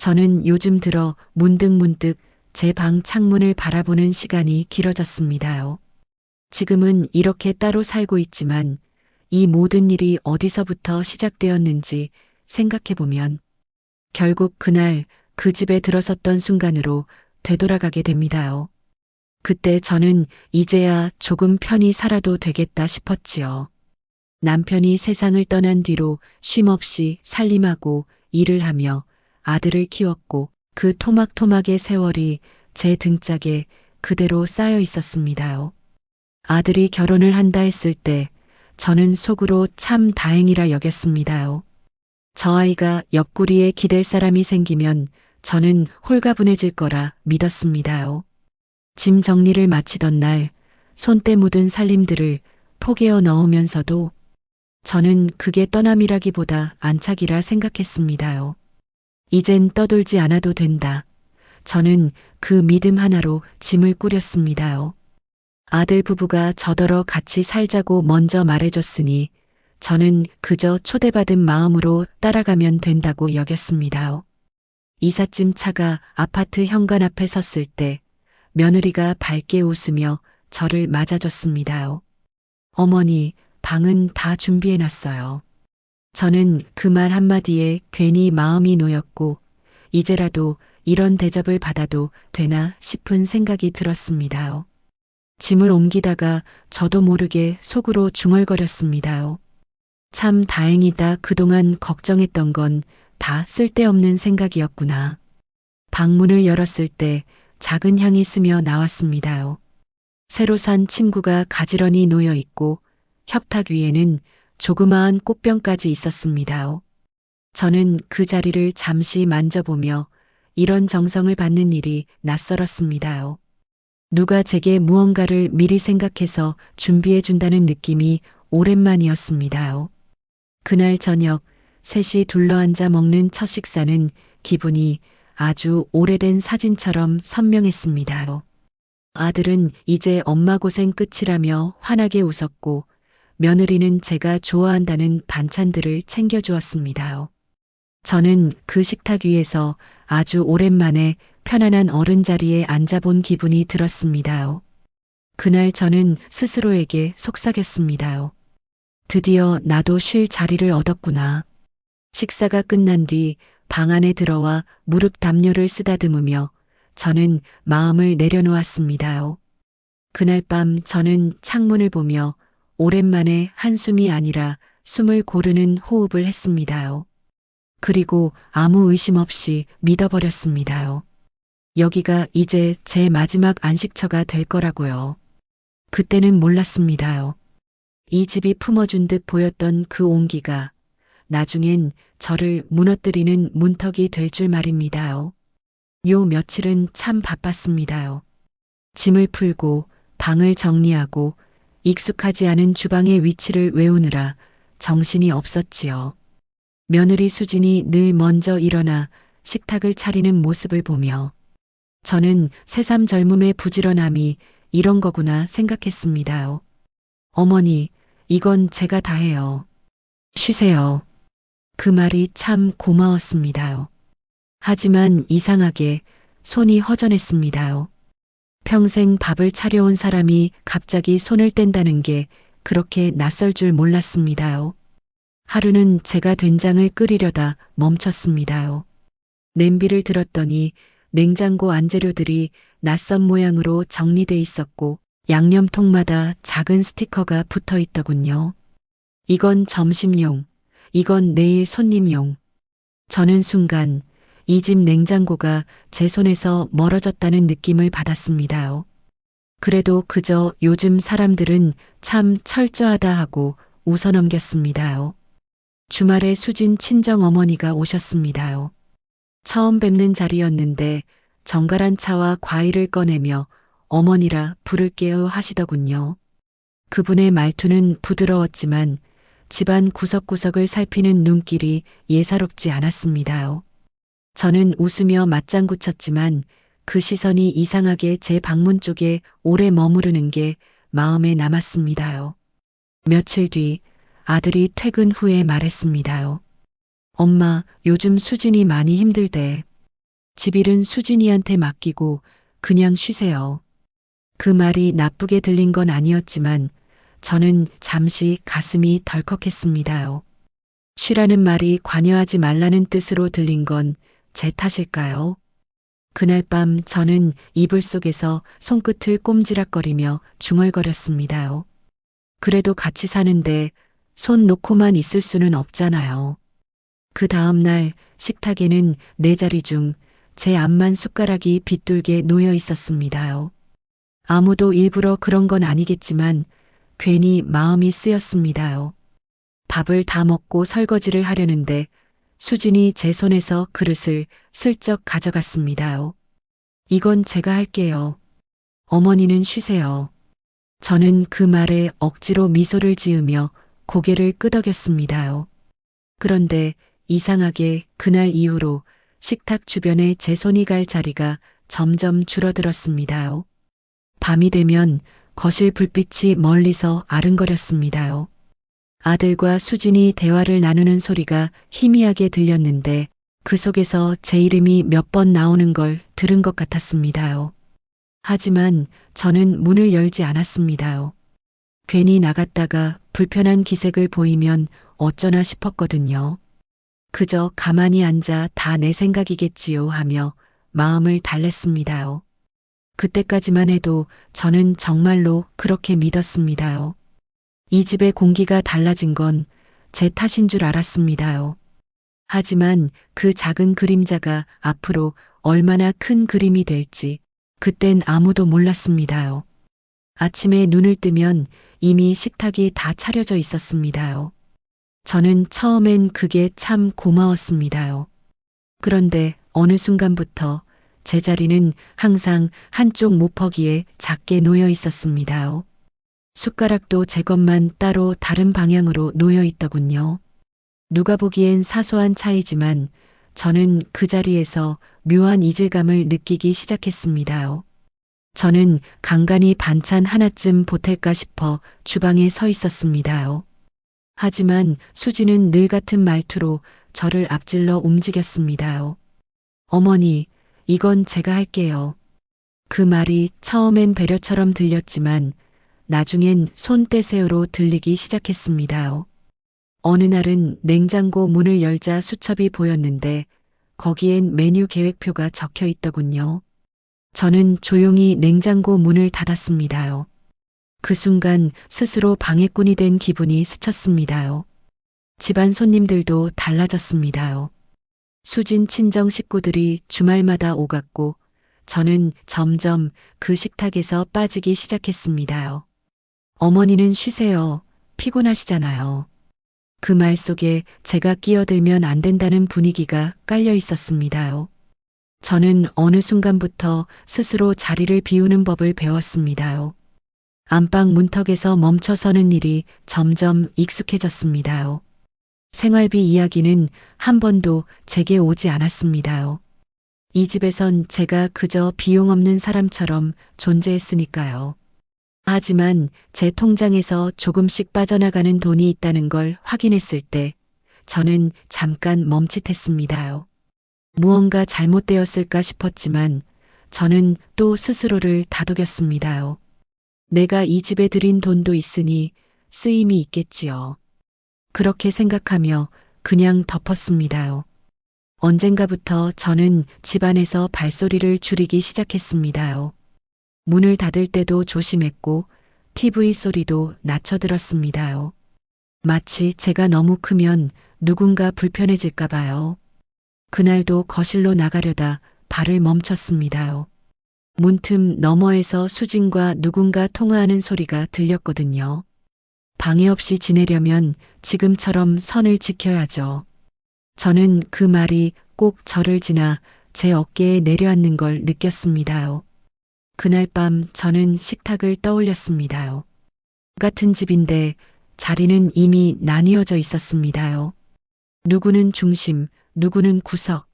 저는 요즘 들어 문득문득 제 방 창문을 바라보는 시간이 길어졌습니다요. 지금은 이렇게 따로 살고 있지만 이 모든 일이 어디서부터 시작되었는지 생각해보면 결국 그날 그 집에 들어섰던 순간으로 되돌아가게 됩니다요. 그때 저는 이제야 조금 편히 살아도 되겠다 싶었지요. 남편이 세상을 떠난 뒤로 쉼없이 살림하고 일을 하며 아들을 키웠고 그 토막토막의 세월이 제 등짝에 그대로 쌓여 있었습니다요. 아들이 결혼을 한다 했을 때 저는 속으로 참 다행이라 여겼습니다요. 저 아이가 옆구리에 기댈 사람이 생기면 저는 홀가분해질 거라 믿었습니다요. 짐 정리를 마치던 날 손때 묻은 살림들을 포개어 넣으면서도 저는 그게 떠남이라기보다 안착이라 생각했습니다요. 이젠 떠돌지 않아도 된다. 저는 그 믿음 하나로 짐을 꾸렸습니다요. 아들 부부가 저더러 같이 살자고 먼저 말해줬으니 저는 그저 초대받은 마음으로 따라가면 된다고 여겼습니다요. 이삿짐 차가 아파트 현관 앞에 섰을 때 며느리가 밝게 웃으며 저를 맞아줬습니다요. 어머니, 방은 다 준비해놨어요. 저는 그 말 한마디에 괜히 마음이 놓였고 이제라도 이런 대접을 받아도 되나 싶은 생각이 들었습니다요. 짐을 옮기다가 저도 모르게 속으로 중얼거렸습니다요. 참 다행이다. 그동안 걱정했던 건 다 쓸데없는 생각이었구나. 방문을 열었을 때 작은 향이 스며 나왔습니다요. 새로 산 침구가 가지런히 놓여 있고 협탁 위에는 조그마한 꽃병까지 있었습니다요. 저는 그 자리를 잠시 만져보며 이런 정성을 받는 일이 낯설었습니다요. 누가 제게 무언가를 미리 생각해서 준비해 준다는 느낌이 오랜만이었습니다요. 그날 저녁 셋이 둘러앉아 먹는 첫 식사는 기분이 아주 오래된 사진처럼 선명했습니다요. 아들은 이제 엄마 고생 끝이라며 환하게 웃었고 며느리는 제가 좋아한다는 반찬들을 챙겨주었습니다요. 저는 그 식탁 위에서 아주 오랜만에 편안한 어른 자리에 앉아본 기분이 들었습니다요. 그날 저는 스스로에게 속삭였습니다요. 드디어 나도 쉴 자리를 얻었구나. 식사가 끝난 뒤 방 안에 들어와 무릎 담요를 쓰다듬으며 저는 마음을 내려놓았습니다요. 그날 밤 저는 창문을 보며 오랜만에 한숨이 아니라 숨을 고르는 호흡을 했습니다요. 그리고 아무 의심 없이 믿어버렸습니다요. 여기가 이제 제 마지막 안식처가 될 거라고요. 그때는 몰랐습니다요. 이 집이 품어준 듯 보였던 그 온기가 나중엔 저를 무너뜨리는 문턱이 될 줄 말입니다요. 요 며칠은 참 바빴습니다요. 짐을 풀고 방을 정리하고 익숙하지 않은 주방의 위치를 외우느라 정신이 없었지요. 며느리 수진이 늘 먼저 일어나 식탁을 차리는 모습을 보며 저는 새삼 젊음의 부지런함이 이런 거구나 생각했습니다요. 어머니, 이건 제가 다 해요. 쉬세요. 그 말이 참 고마웠습니다요. 하지만 이상하게 손이 허전했습니다요. 평생 밥을 차려온 사람이 갑자기 손을 뗀다는 게 그렇게 낯설 줄 몰랐습니다요. 하루는 제가 된장을 끓이려다 멈췄습니다요. 냄비를 들었더니 냉장고 안재료들이 낯선 모양으로 정리돼 있었고 양념통마다 작은 스티커가 붙어 있더군요. 이건 점심용, 이건 내일 손님용. 저는 순간 이 집 냉장고가 제 손에서 멀어졌다는 느낌을 받았습니다요. 그래도 그저 요즘 사람들은 참 철저하다 하고 웃어넘겼습니다요. 주말에 수진 친정 어머니가 오셨습니다요. 처음 뵙는 자리였는데 정갈한 차와 과일을 꺼내며 어머니라 부를게요 하시더군요. 그분의 말투는 부드러웠지만 집안 구석구석을 살피는 눈길이 예사롭지 않았습니다요. 저는 웃으며 맞장구 쳤지만 그 시선이 이상하게 제 방문 쪽에 오래 머무르는 게 마음에 남았습니다요. 며칠 뒤 아들이 퇴근 후에 말했습니다요. 엄마, 요즘 수진이 많이 힘들대. 집일은 수진이한테 맡기고 그냥 쉬세요. 그 말이 나쁘게 들린 건 아니었지만 저는 잠시 가슴이 덜컥했습니다요. 쉬라는 말이 관여하지 말라는 뜻으로 들린 건 제 탓일까요? 그날 밤 저는 이불 속에서 손끝을 꼼지락거리며 중얼거렸습니다요. 그래도 같이 사는데 손 놓고만 있을 수는 없잖아요. 그 다음 날 식탁에는 네 자리 중 제 앞만 숟가락이 빗둘게 놓여 있었습니다요. 아무도 일부러 그런 건 아니겠지만 괜히 마음이 쓰였습니다요. 밥을 다 먹고 설거지를 하려는데 수진이 제 손에서 그릇을 슬쩍 가져갔습니다요. 이건 제가 할게요. 어머니는 쉬세요. 저는 그 말에 억지로 미소를 지으며 고개를 끄덕였습니다요. 그런데 이상하게 그날 이후로 식탁 주변에 제 손이 갈 자리가 점점 줄어들었습니다요. 밤이 되면 거실 불빛이 멀리서 아른거렸습니다요. 아들과 수진이 대화를 나누는 소리가 희미하게 들렸는데 그 속에서 제 이름이 몇 번 나오는 걸 들은 것 같았습니다요. 하지만 저는 문을 열지 않았습니다요. 괜히 나갔다가 불편한 기색을 보이면 어쩌나 싶었거든요. 그저 가만히 앉아 다 내 생각이겠지요 하며 마음을 달랬습니다요. 그때까지만 해도 저는 정말로 그렇게 믿었습니다요. 이 집의 공기가 달라진 건 제 탓인 줄 알았습니다요. 하지만 그 작은 그림자가 앞으로 얼마나 큰 그림이 될지 그땐 아무도 몰랐습니다요. 아침에 눈을 뜨면 이미 식탁이 다 차려져 있었습니다요. 저는 처음엔 그게 참 고마웠습니다요. 그런데 어느 순간부터 제 자리는 항상 한쪽 모퍼기에 작게 놓여 있었습니다요. 숟가락도 제 것만 따로 다른 방향으로 놓여 있더군요. 누가 보기엔 사소한 차이지만 저는 그 자리에서 묘한 이질감을 느끼기 시작했습니다요. 저는 간간히 반찬 하나쯤 보탤까 싶어 주방에 서 있었습니다요. 하지만 수지는 늘 같은 말투로 저를 앞질러 움직였습니다요. 어머니, 이건 제가 할게요. 그 말이 처음엔 배려처럼 들렸지만 나중엔 손 떼세요로 들리기 시작했습니다요. 어느 날은 냉장고 문을 열자 수첩이 보였는데 거기엔 메뉴 계획표가 적혀 있더군요. 저는 조용히 냉장고 문을 닫았습니다요. 그 순간 스스로 방해꾼이 된 기분이 스쳤습니다요. 집안 손님들도 달라졌습니다요. 수진 친정 식구들이 주말마다 오갔고 저는 점점 그 식탁에서 빠지기 시작했습니다요. 어머니는 쉬세요. 피곤하시잖아요. 그 말 속에 제가 끼어들면 안 된다는 분위기가 깔려 있었습니다요. 저는 어느 순간부터 스스로 자리를 비우는 법을 배웠습니다요. 안방 문턱에서 멈춰서는 일이 점점 익숙해졌습니다요. 생활비 이야기는 한 번도 제게 오지 않았습니다요. 이 집에선 제가 그저 비용 없는 사람처럼 존재했으니까요. 하지만 제 통장에서 조금씩 빠져나가는 돈이 있다는 걸 확인했을 때 저는 잠깐 멈칫했습니다요. 무언가 잘못되었을까 싶었지만 저는 또 스스로를 다독였습니다요. 내가 이 집에 들인 돈도 있으니 쓰임이 있겠지요. 그렇게 생각하며 그냥 덮었습니다요. 언젠가부터 저는 집안에서 발소리를 줄이기 시작했습니다요. 문을 닫을 때도 조심했고 TV 소리도 낮춰 들었습니다요. 마치 제가 너무 크면 누군가 불편해질까 봐요. 그날도 거실로 나가려다 발을 멈췄습니다요. 문틈 너머에서 수진과 누군가 통화하는 소리가 들렸거든요. 방해 없이 지내려면 지금처럼 선을 지켜야죠. 저는 그 말이 꼭 저를 지나 제 어깨에 내려앉는 걸 느꼈습니다요. 그날 밤 저는 식탁을 떠올렸습니다요. 같은 집인데 자리는 이미 나뉘어져 있었습니다요. 누구는 중심, 누구는 구석.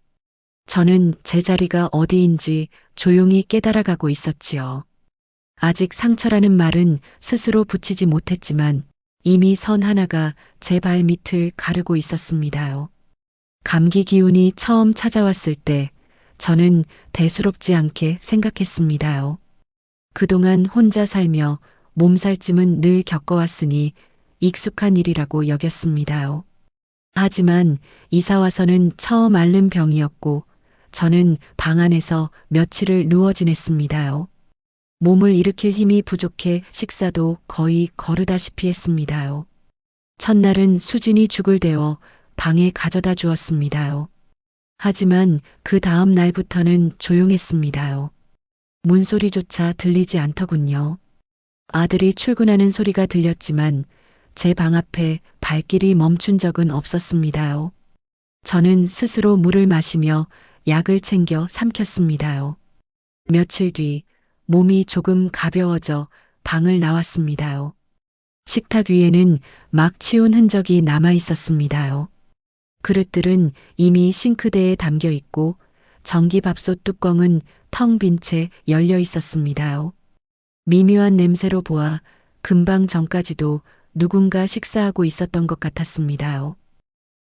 저는 제 자리가 어디인지 조용히 깨달아가고 있었지요. 아직 상처라는 말은 스스로 붙이지 못했지만 이미 선 하나가 제 발밑을 가르고 있었습니다요. 감기 기운이 처음 찾아왔을 때 저는 대수롭지 않게 생각했습니다요. 그동안 혼자 살며 몸살찜은 늘 겪어왔으니 익숙한 일이라고 여겼습니다요. 하지만 이사 와서는 처음 앓는 병이었고 저는 방 안에서 며칠을 누워 지냈습니다요. 몸을 일으킬 힘이 부족해 식사도 거의 거르다시피 했습니다요. 첫날은 수진이 죽을 데워 방에 가져다 주었습니다요. 하지만 그 다음 날부터는 조용했습니다요. 문소리조차 들리지 않더군요. 아들이 출근하는 소리가 들렸지만 제 방 앞에 발길이 멈춘 적은 없었습니다요. 저는 스스로 물을 마시며 약을 챙겨 삼켰습니다요. 며칠 뒤 몸이 조금 가벼워져 방을 나왔습니다요. 식탁 위에는 막 치운 흔적이 남아 있었습니다요. 그릇들은 이미 싱크대에 담겨 있고 전기밥솥 뚜껑은 텅 빈 채 열려 있었습니다요. 미묘한 냄새로 보아 금방 전까지도 누군가 식사하고 있었던 것 같았습니다요.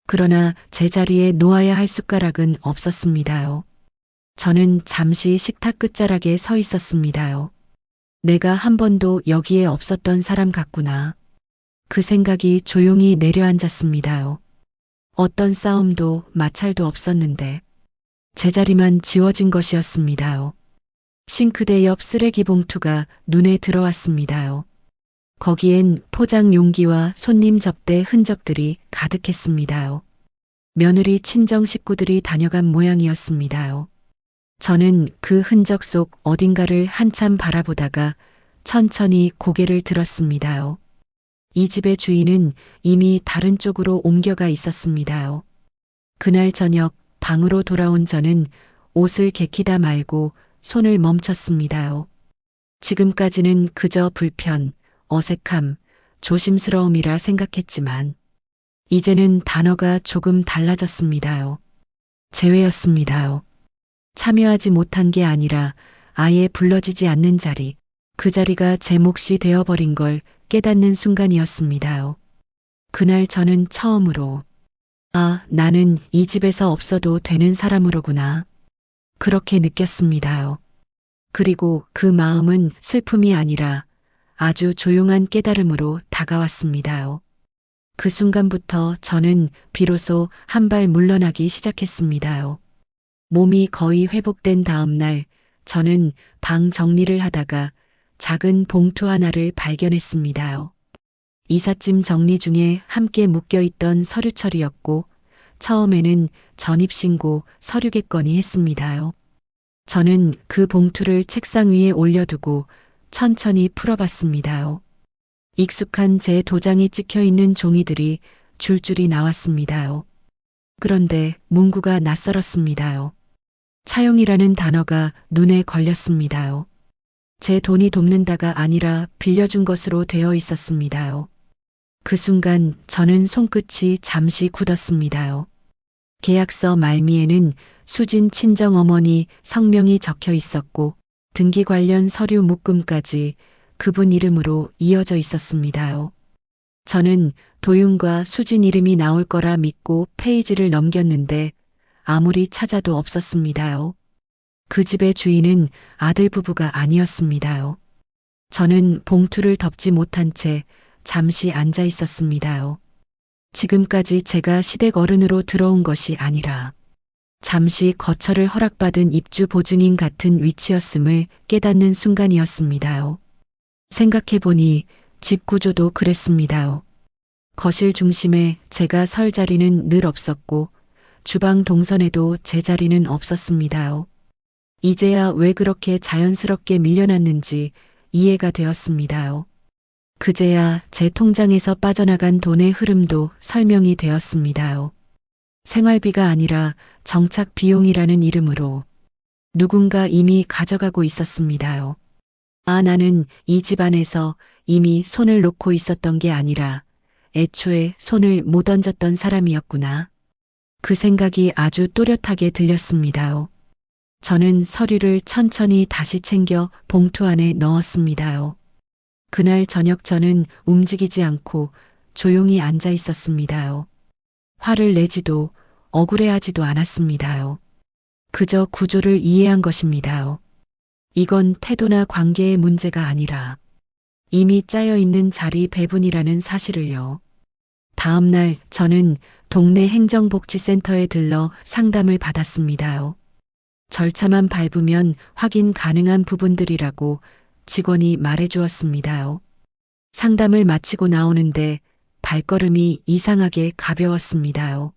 그러나 제자리에 놓아야 할 숟가락은 없었습니다요. 저는 잠시 식탁 끝자락에 서 있었습니다요. 내가 한 번도 여기에 없었던 사람 같구나. 그 생각이 조용히 내려앉았습니다요. 어떤 싸움도 마찰도 없었는데 제자리만 지워진 것이었습니다요. 싱크대 옆 쓰레기 봉투가 눈에 들어왔습니다요. 거기엔 포장 용기와 손님 접대 흔적들이 가득했습니다요. 며느리 친정 식구들이 다녀간 모양이었습니다요. 저는 그 흔적 속 어딘가를 한참 바라보다가 천천히 고개를 들었습니다요. 이 집의 주인은 이미 다른 쪽으로 옮겨가 있었습니다요. 그날 저녁 방으로 돌아온 저는 옷을 개키다 말고 손을 멈췄습니다요. 지금까지는 그저 불편, 어색함, 조심스러움이라 생각했지만 이제는 단어가 조금 달라졌습니다요. 제외였습니다요. 참여하지 못한 게 아니라 아예 불러지지 않는 자리, 그 자리가 제 몫이 되어버린 걸 깨닫는 순간이었습니다요. 그날 저는 처음으로 나는 이 집에서 없어도 되는 사람으로구나. 그렇게 느꼈습니다요. 그리고 그 마음은 슬픔이 아니라 아주 조용한 깨달음으로 다가왔습니다요. 그 순간부터 저는 비로소 한 발 물러나기 시작했습니다요. 몸이 거의 회복된 다음 날 저는 방 정리를 하다가 작은 봉투 하나를 발견했습니다요. 이삿짐 정리 중에 함께 묶여있던 서류철이었고 처음에는 전입신고 서류겠거니 했습니다요. 저는 그 봉투를 책상 위에 올려두고 천천히 풀어봤습니다요. 익숙한 제 도장이 찍혀있는 종이들이 줄줄이 나왔습니다요. 그런데 문구가 낯설었습니다요. 차용이라는 단어가 눈에 걸렸습니다요. 제 돈이 돕는다가 아니라 빌려준 것으로 되어 있었습니다요. 그 순간 저는 손끝이 잠시 굳었습니다요. 계약서 말미에는 수진 친정어머니 성명이 적혀 있었고 등기 관련 서류 묶음까지 그분 이름으로 이어져 있었습니다요. 저는 도윤과 수진 이름이 나올 거라 믿고 페이지를 넘겼는데 아무리 찾아도 없었습니다요. 그 집의 주인은 아들 부부가 아니었습니다요. 저는 봉투를 덮지 못한 채 잠시 앉아 있었습니다요. 지금까지 제가 시댁 어른으로 들어온 것이 아니라 잠시 거처를 허락받은 입주 보증인 같은 위치였음을 깨닫는 순간이었습니다요. 생각해보니 집 구조도 그랬습니다요. 거실 중심에 제가 설 자리는 늘 없었고 주방 동선에도 제 자리는 없었습니다요. 이제야 왜 그렇게 자연스럽게 밀려났는지 이해가 되었습니다요. 그제야 제 통장에서 빠져나간 돈의 흐름도 설명이 되었습니다요. 생활비가 아니라 정착 비용이라는 이름으로 누군가 이미 가져가고 있었습니다요. 나는 이 집안에서 이미 손을 놓고 있었던 게 아니라 애초에 손을 못 얹었던 사람이었구나. 그 생각이 아주 또렷하게 들렸습니다요. 저는 서류를 천천히 다시 챙겨 봉투 안에 넣었습니다요. 그날 저녁 저는 움직이지 않고 조용히 앉아 있었습니다요. 화를 내지도 억울해하지도 않았습니다요. 그저 구조를 이해한 것입니다. 이건 태도나 관계의 문제가 아니라 이미 짜여 있는 자리 배분이라는 사실을요. 다음 날 저는 동네 행정복지센터에 들러 상담을 받았습니다. 절차만 밟으면 확인 가능한 부분들이라고 직원이 말해 주었습니다. 상담을 마치고 나오는데 발걸음이 이상하게 가벼웠습니다.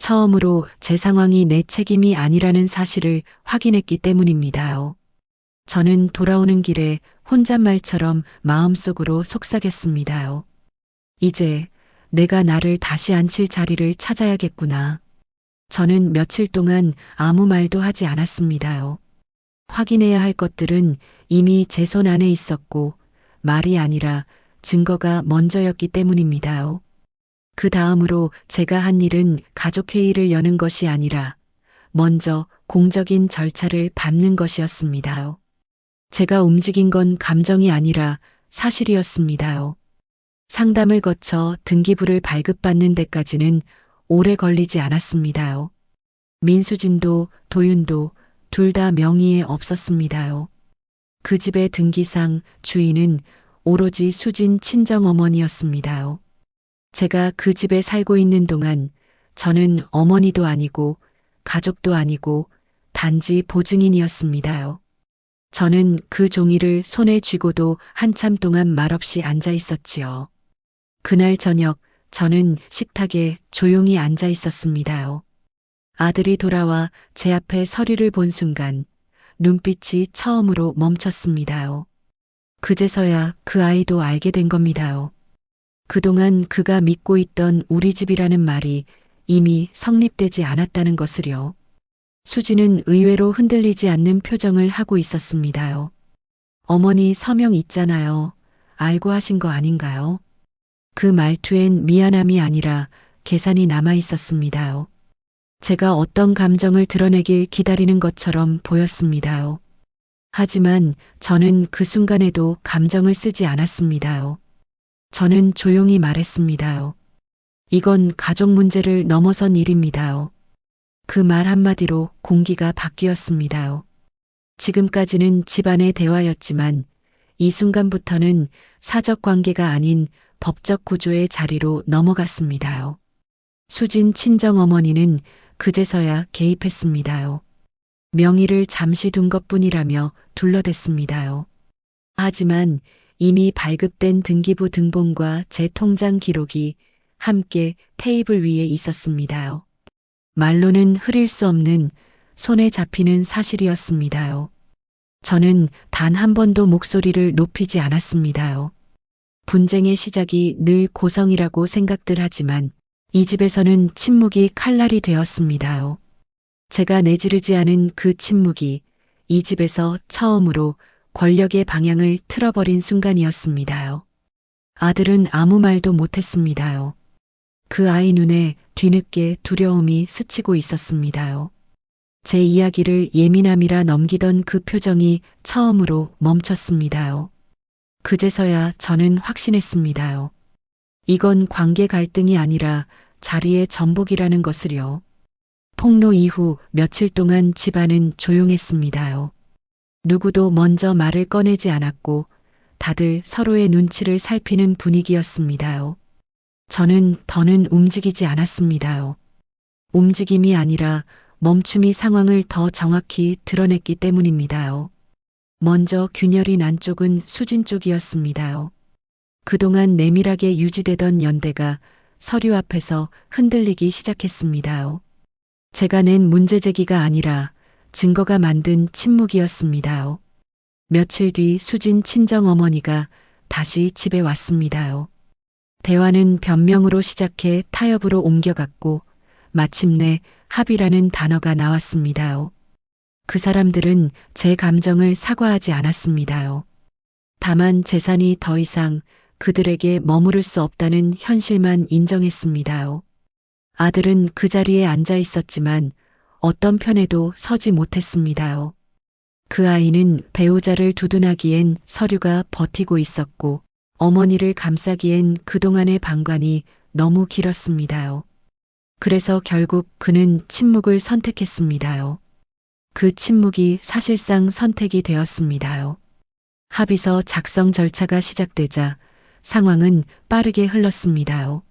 처음으로 제 상황이 내 책임이 아니라는 사실을 확인했기 때문입니다. 저는 돌아오는 길에 혼잣말처럼 마음속으로 속삭였습니다. 이제 내가 나를 다시 앉힐 자리를 찾아야겠구나. 저는 며칠 동안 아무 말도 하지 않았습니다. 확인해야 할 것들은 이미 제 손 안에 있었고 말이 아니라 증거가 먼저였기 때문입니다. 그 다음으로 제가 한 일은 가족회의를 여는 것이 아니라 먼저 공적인 절차를 밟는 것이었습니다. 제가 움직인 건 감정이 아니라 사실이었습니다. 상담을 거쳐 등기부를 발급받는 데까지는 오래 걸리지 않았습니다. 민수진도 도윤도 둘 다 명의에 없었습니다. 그 집의 등기상 주인은 오로지 수진 친정어머니였습니다. 제가 그 집에 살고 있는 동안 저는 어머니도 아니고 가족도 아니고 단지 보증인이었습니다. 저는 그 종이를 손에 쥐고도 한참 동안 말없이 앉아 있었지요. 그날 저녁 저는 식탁에 조용히 앉아 있었습니다. 아들이 돌아와 제 앞에 서류를 본 순간 눈빛이 처음으로 멈췄습니다. 그제서야 그 아이도 알게 된 겁니다. 그동안 그가 믿고 있던 우리 집이라는 말이 이미 성립되지 않았다는 것을요. 수지는 의외로 흔들리지 않는 표정을 하고 있었습니다. 어머니 서명 있잖아요. 알고 하신 거 아닌가요? 그 말투엔 미안함이 아니라 계산이 남아 있었습니다. 제가 어떤 감정을 드러내길 기다리는 것처럼 보였습니다. 하지만 저는 그 순간에도 감정을 쓰지 않았습니다. 저는 조용히 말했습니다. 이건 가족 문제를 넘어선 일입니다. 그 말 한마디로 공기가 바뀌었습니다. 지금까지는 집안의 대화였지만 이 순간부터는 사적 관계가 아닌 법적 구조의 자리로 넘어갔습니다. 수진 친정어머니는 그제서야 개입했습니다. 명의를 잠시 둔 것뿐이라며 둘러댔습니다. 하지만 이미 발급된 등기부 등본과 제 통장 기록이 함께 테이블 위에 있었습니다. 말로는 흐릴 수 없는 손에 잡히는 사실이었습니다. 저는 단 한 번도 목소리를 높이지 않았습니다. 분쟁의 시작이 늘 고성이라고 생각들 하지만 이 집에서는 침묵이 칼날이 되었습니다. 제가 내지르지 않은 그 침묵이 이 집에서 처음으로 권력의 방향을 틀어버린 순간이었습니다. 아들은 아무 말도 못했습니다. 그 아이 눈에 뒤늦게 두려움이 스치고 있었습니다. 제 이야기를 예민함이라 넘기던 그 표정이 처음으로 멈췄습니다. 그제서야 저는 확신했습니다. 이건 관계 갈등이 아니라 자리의 전복이라는 것을요. 폭로 이후 며칠 동안 집안은 조용했습니다. 누구도 먼저 말을 꺼내지 않았고 다들 서로의 눈치를 살피는 분위기였습니다. 저는 더는 움직이지 않았습니다. 움직임이 아니라 멈춤이 상황을 더 정확히 드러냈기 때문입니다. 먼저 균열이 난 쪽은 수진 쪽이었습니다. 그동안 내밀하게 유지되던 연대가 서류 앞에서 흔들리기 시작했습니다. 제가 낸 문제 제기가 아니라 증거가 만든 침묵이었습니다. 며칠 뒤 수진 친정어머니가 다시 집에 왔습니다. 대화는 변명으로 시작해 타협으로 옮겨갔고 마침내 합의라는 단어가 나왔습니다. 그 사람들은 제 감정을 사과하지 않았습니다. 다만 재산이 더 이상 그들에게 머무를 수 없다는 현실만 인정했습니다. 아들은 그 자리에 앉아 있었지만 어떤 편에도 서지 못했습니다. 그 아이는 배우자를 두둔하기엔 서류가 버티고 있었고 어머니를 감싸기엔 그동안의 방관이 너무 길었습니다. 그래서 결국 그는 침묵을 선택했습니다. 그 침묵이 사실상 선택이 되었습니다요. 합의서 작성 절차가 시작되자 상황은 빠르게 흘렀습니다요.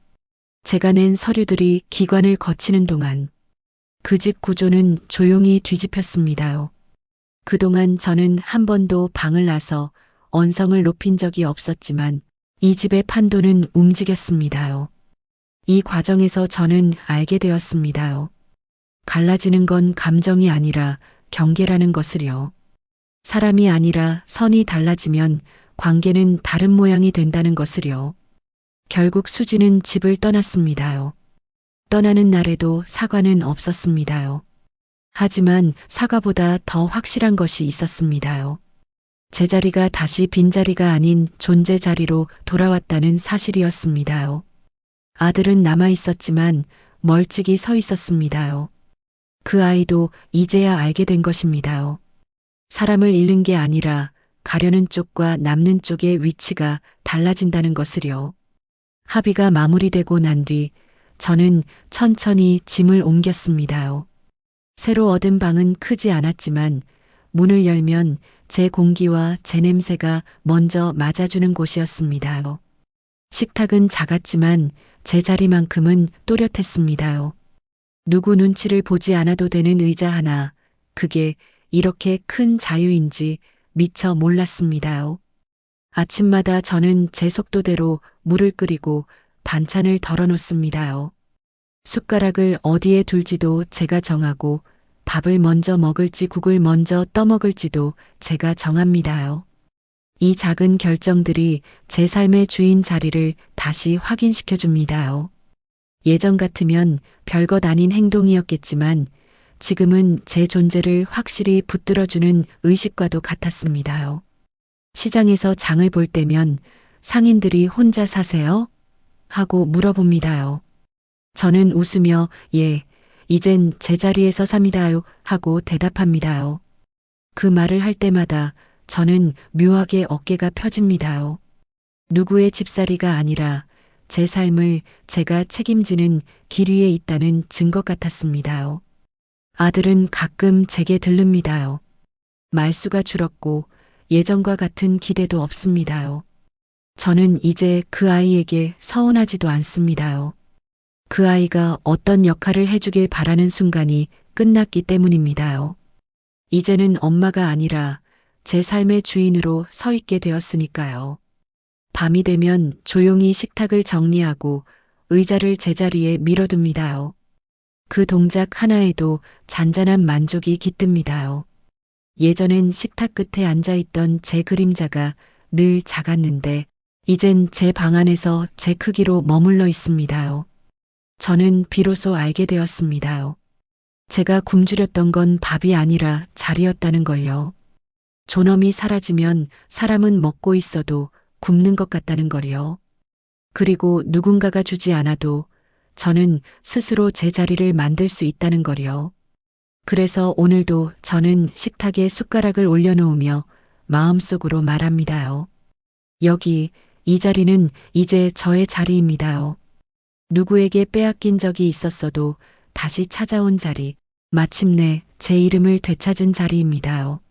제가 낸 서류들이 기관을 거치는 동안 그 집 구조는 조용히 뒤집혔습니다요. 그동안 저는 한 번도 방을 나서 언성을 높인 적이 없었지만 이 집의 판도는 움직였습니다요. 이 과정에서 저는 알게 되었습니다요. 갈라지는 건 감정이 아니라 경계라는 것을요. 사람이 아니라 선이 달라지면 관계는 다른 모양이 된다는 것을요. 결국 수지는 집을 떠났습니다요. 떠나는 날에도 사과는 없었습니다요. 하지만 사과보다 더 확실한 것이 있었습니다요. 제자리가 다시 빈자리가 아닌 존재 자리로 돌아왔다는 사실이었습니다요. 아들은 남아 있었지만 멀찍이 서 있었습니다요. 그 아이도 이제야 알게 된 것입니다요. 사람을 잃는 게 아니라 가려는 쪽과 남는 쪽의 위치가 달라진다는 것을요. 합의가 마무리되고 난 뒤 저는 천천히 짐을 옮겼습니다요. 새로 얻은 방은 크지 않았지만 문을 열면 제 공기와 제 냄새가 먼저 맞아주는 곳이었습니다요. 식탁은 작았지만 제 자리만큼은 또렷했습니다요. 누구 눈치를 보지 않아도 되는 의자 하나, 그게 이렇게 큰 자유인지 미처 몰랐습니다요. 아침마다 저는 제 속도대로 물을 끓이고 반찬을 덜어놓습니다요. 숟가락을 어디에 둘지도 제가 정하고 밥을 먼저 먹을지 국을 먼저 떠먹을지도 제가 정합니다요. 이 작은 결정들이 제 삶의 주인 자리를 다시 확인시켜 줍니다요. 예전 같으면 별것 아닌 행동이었겠지만 지금은 제 존재를 확실히 붙들어주는 의식과도 같았습니다요. 시장에서 장을 볼 때면 상인들이 혼자 사세요? 하고 물어봅니다요. 저는 웃으며 예, 이젠 제자리에서 삽니다요 하고 대답합니다요. 그 말을 할 때마다 저는 묘하게 어깨가 펴집니다요. 누구의 집살이가 아니라 제 삶을 제가 책임지는 길 위에 있다는 증거 같았습니다요. 아들은 가끔 제게 들릅니다요. 말수가 줄었고 예전과 같은 기대도 없습니다요. 저는 이제 그 아이에게 서운하지도 않습니다요. 그 아이가 어떤 역할을 해주길 바라는 순간이 끝났기 때문입니다요. 이제는 엄마가 아니라 제 삶의 주인으로 서 있게 되었으니까요. 밤이 되면 조용히 식탁을 정리하고 의자를 제자리에 밀어둡니다요. 그 동작 하나에도 잔잔한 만족이 깃듭니다요. 예전엔 식탁 끝에 앉아있던 제 그림자가 늘 작았는데 이젠 제 방 안에서 제 크기로 머물러 있습니다요. 저는 비로소 알게 되었습니다요. 제가 굶주렸던 건 밥이 아니라 자리였다는 걸요. 존엄이 사라지면 사람은 먹고 있어도 굶는 것 같다는 걸요. 그리고 누군가가 주지 않아도 저는 스스로 제 자리를 만들 수 있다는 걸요. 그래서 오늘도 저는 식탁에 숟가락을 올려놓으며 마음속으로 말합니다요. 여기, 이 자리는 이제 저의 자리입니다요. 누구에게 빼앗긴 적이 있었어도 다시 찾아온 자리, 마침내 제 이름을 되찾은 자리입니다요.